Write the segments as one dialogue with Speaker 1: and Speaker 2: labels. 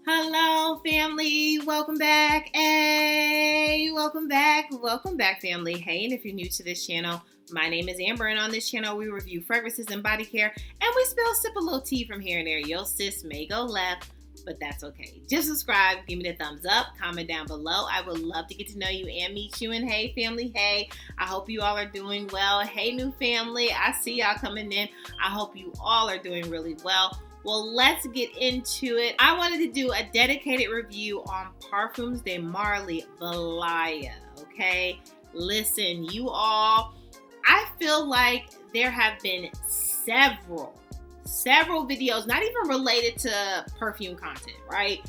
Speaker 1: Hello, family. Welcome back. Hey, welcome back. Welcome back, family. Hey, and if you're new to this channel, my name is Amber, and on this channel, we review fragrances and body care, and we sip a little tea from here and there. Yo, sis may go left, but that's okay. Just subscribe, give me the thumbs up, comment down below. I would love to get to know you and meet you. And hey, family, hey, I hope you all are doing well. Hey, new family, I see y'all coming in. I hope you all are doing really well. Well, let's get into it. I wanted to do a dedicated review on Parfums de Marly Valaya, okay? Listen, you all, I feel like there have been several videos, not even related to perfume content, right?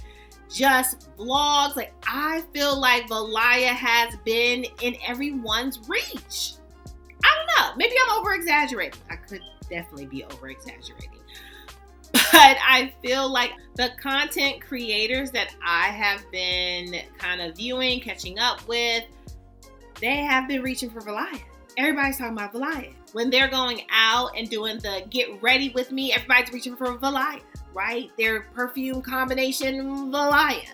Speaker 1: Just vlogs. Like, I feel like Valaya has been in everyone's reach. I don't know. Maybe I'm over-exaggerating. I could definitely be over-exaggerating. But I feel like the content creators that I have been kind of viewing, catching up with, they have been reaching for Valaya. Everybody's talking about Valaya. When they're going out and doing the get ready with me, everybody's reaching for Valaya, right? Their perfume combination, Valaya.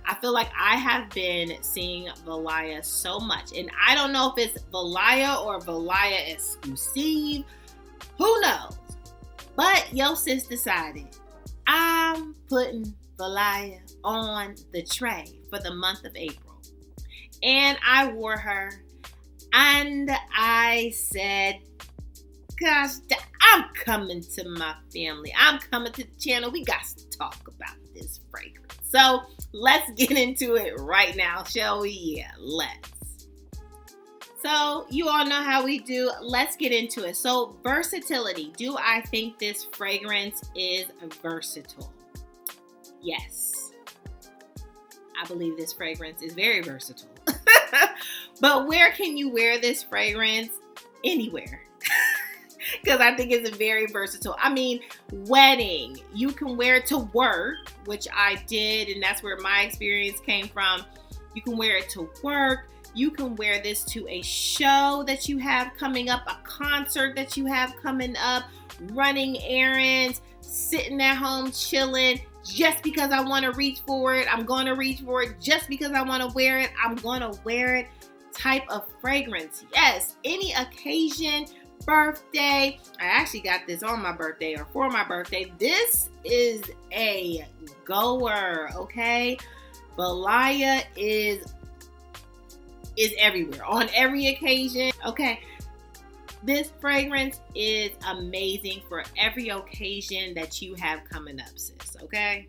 Speaker 1: I feel like I have been seeing Valaya so much. And I don't know if it's Valaya or Valaya exclusive. Who knows? But yo sis decided I'm putting Valaya on the tray for the month of April. And I wore her and I said, gosh, I'm coming to my family. I'm coming to the channel. We got to talk about this fragrance. So let's get into it right now, shall we? Yeah, let's. So you all know how we do. Let's get into it. So versatility. Do I think this fragrance is versatile? Yes. I believe this fragrance is very versatile. But where can you wear this fragrance? Anywhere. Because I think it's very versatile. I mean, wedding. You can wear it to work, which I did, and that's where my experience came from. You can wear it to work. You can wear this to a show that you have coming up, a concert that you have coming up, running errands, sitting at home chilling. Just because I want to reach for it, I'm going to reach for it. Just because I want to wear it, I'm going to wear it. Type of fragrance. Yes, any occasion, birthday. I actually got this on my birthday or for my birthday. This is a goer, okay? Valaya is everywhere, on every occasion, okay? This fragrance is amazing for every occasion that you have coming up, sis, okay?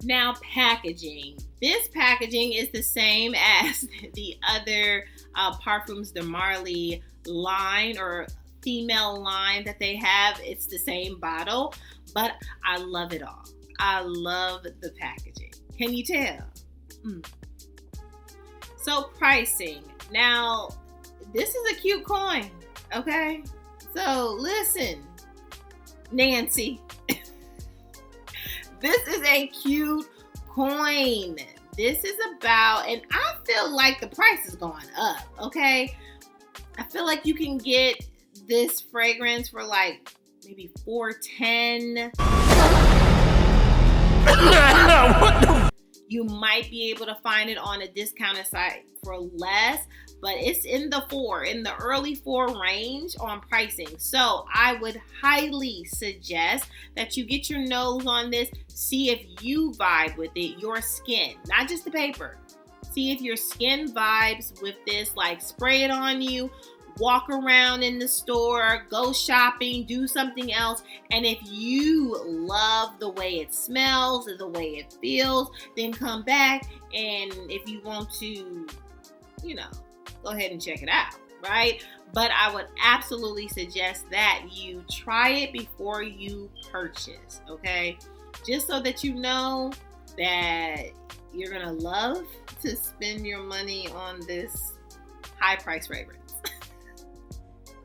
Speaker 1: Now, packaging. This packaging is the same as the other Parfums de Marly line or female line that they have. It's the same bottle, but I love it all. I love the packaging. Can you tell? So pricing. Now, this is a cute coin, okay? So listen, Nancy, this is a cute coin. This is about, and I feel like the price is going up, okay? I feel like you can get this fragrance for like maybe $4.10. You might be able to find it on a discounted site for less, but it's in the early $4 range on pricing. So I would highly suggest that you get your nose on this, see if you vibe with it, your skin, not just the paper. See if your skin vibes with this, like spray it on you, walk around in the store, go shopping, do something else. And if you love the way it smells and the way it feels, then come back. And if you want to, go ahead and check it out, right? But I would absolutely suggest that you try it before you purchase, okay? Just so that you know that you're gonna love to spend your money on this high price fragrance.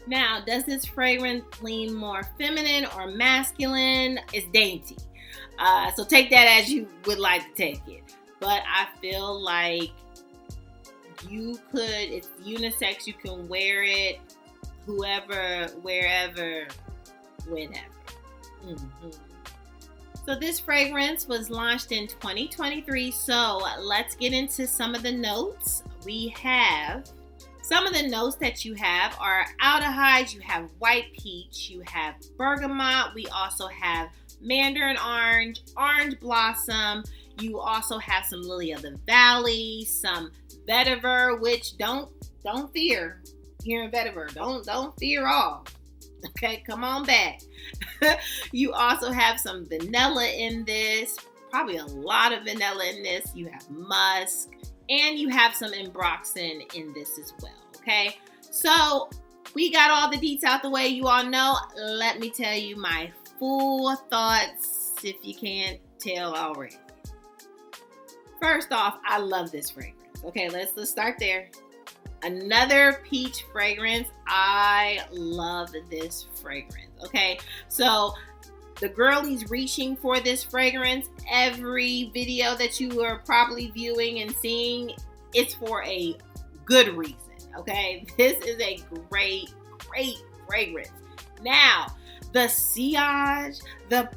Speaker 1: Now, does this fragrance lean more feminine or masculine? It's dainty. So take that as you would like to take it. But I feel like it's unisex. You can wear it whoever, wherever, whenever. So this fragrance was launched in 2023. So let's get into some of the notes. We have some of the notes that you have are aldehydes, you have white peach, you have bergamot, we also have mandarin orange, orange blossom, you also have some lily of the valley, some vetiver, which don't fear hearing vetiver. Don't fear all. Okay, come on back. You also have some vanilla in this, probably a lot of vanilla in this. You have musk, and you have some ambroxan in this as well. Okay, so we got all the deets out the way. You all know. Let me tell you my full thoughts if you can't tell already. First off, I love this fragrance. Okay, let's start there. Another peach fragrance. I love this fragrance. Okay, so the girlie's reaching for this fragrance. Every video that you are probably viewing and seeing, it's for a good reason. Okay, this is a great fragrance. Now, the sillage, the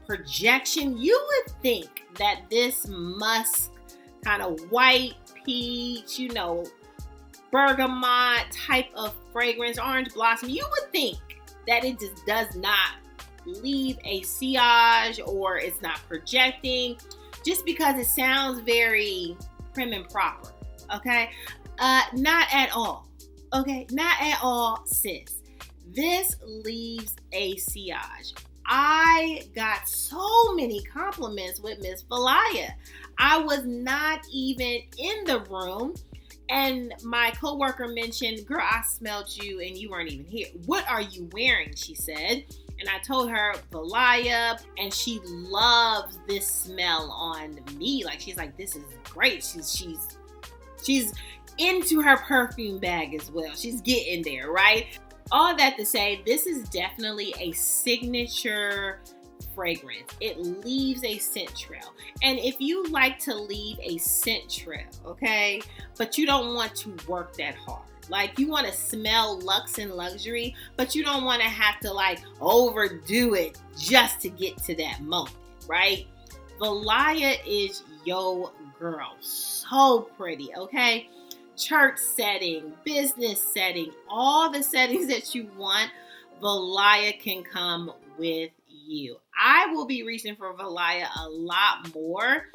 Speaker 1: projection, you would think that this musk kind of white peach, bergamot type of fragrance, orange blossom, you would think that it just does not leave a sillage or it's not projecting, just because it sounds very prim and proper. Okay, not at all. Okay, not at all, sis. This leaves a sillage. I got so many compliments with Miss Valaya. I was not even in the room, and my coworker mentioned, "Girl, I smelled you and you weren't even here. What are you wearing?" she said. And I told her Valaya, and she loves this smell on me. Like, she's like, "This is great." She's into her perfume bag as well. She's getting there, right? All that to say, this is definitely a signature fragrance. It leaves a scent trail. And if you like to leave a scent trail, okay, but you don't want to work that hard, like you want to smell luxe and luxury, but you don't want to have to like overdo it just to get to that moment, right? Valaya is yo girl. So pretty, okay? Church setting, business setting, all the settings that you want, Valaya can come with you. I will be reaching for Valaya a lot more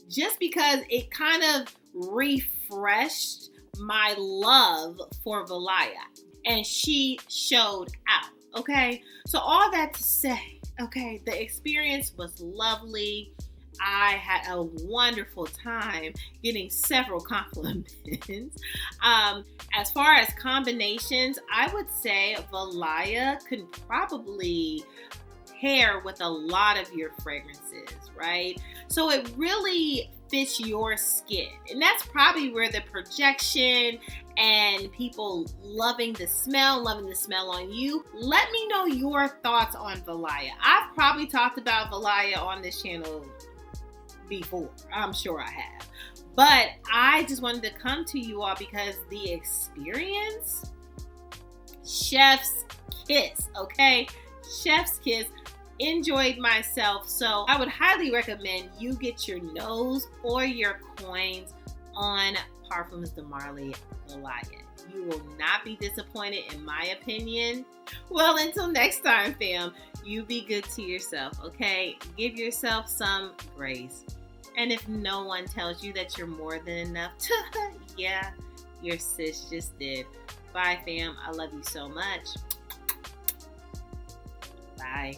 Speaker 1: just because it kind of refreshed my love for Valaya, and she showed out. Okay, so all that to say, okay, the experience was lovely. I had a wonderful time getting several compliments. As far as combinations, I would say Valaya could probably pair with a lot of your fragrances, right? So it really fits your skin. And that's probably where the projection and people loving the smell on you. Let me know your thoughts on Valaya. I've probably talked about Valaya on this channel before. I'm sure I have. But I just wanted to come to you all because the experience, chef's kiss, okay? Chef's kiss. Enjoyed myself. So I would highly recommend you get your nose or your coins on Parfums de Marly Valaya. You will not be disappointed, in my opinion. Well, until next time, fam, you be good to yourself, okay? Give yourself some grace. And if no one tells you that you're more than enough, yeah, your sis just did. Bye, fam. I love you so much. Bye.